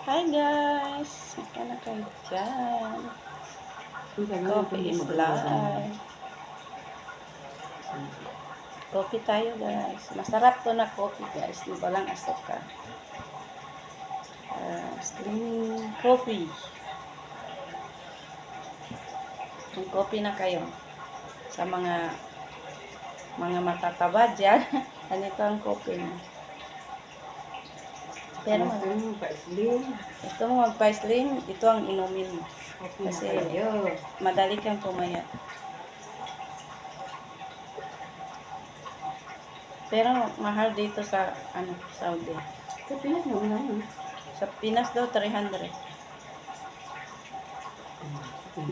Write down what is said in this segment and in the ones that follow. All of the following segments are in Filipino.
Hi guys! Saka na kayo dyan. Coffee is life. Coffee tayo guys. Masarap to na coffee guys. Di ba lang asukal. Streaming coffee. Kung coffee na kayo. Sa mga matataba dyan. Ganito ang coffee na. Pero ito mo magpa-slim, ito ang inumin mo. Kasi madali kang pumayat. Pero mahal dito sa Saudi. Sa Pinas mo na. Sa Pinas daw 300.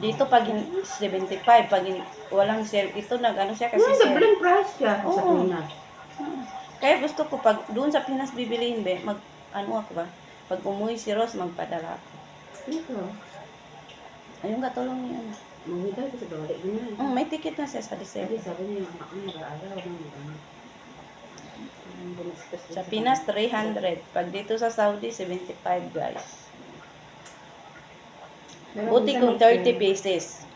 Dito pag 75, pag walang sale, ito nag-ano siya kasi sale. Doubling price siya sa Pinas. Kaya gusto ko pag doon sa Pinas bibilihin be, ako ba? Pag umuwi si Rose, magpadala ako. Dito. Ayun katulong niya. Mamita ko sa balik niya. May ticket na siya sa December. Sabi niya, nag-aaraw ng Sa Pinas, 300. Pag dito sa Saudi, 75 guys. Buti kung 30 pieces.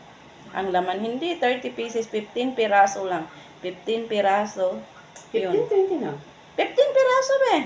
Ang laman, hindi 30 pieces, 15 piraso lang. 15 piraso. 15, 20 na. 15 piraso be.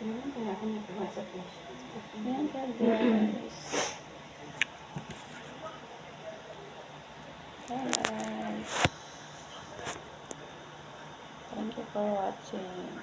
Kaya ako nakuha sa flash. Ayan ka guys. Hi guys. Thank you for watching.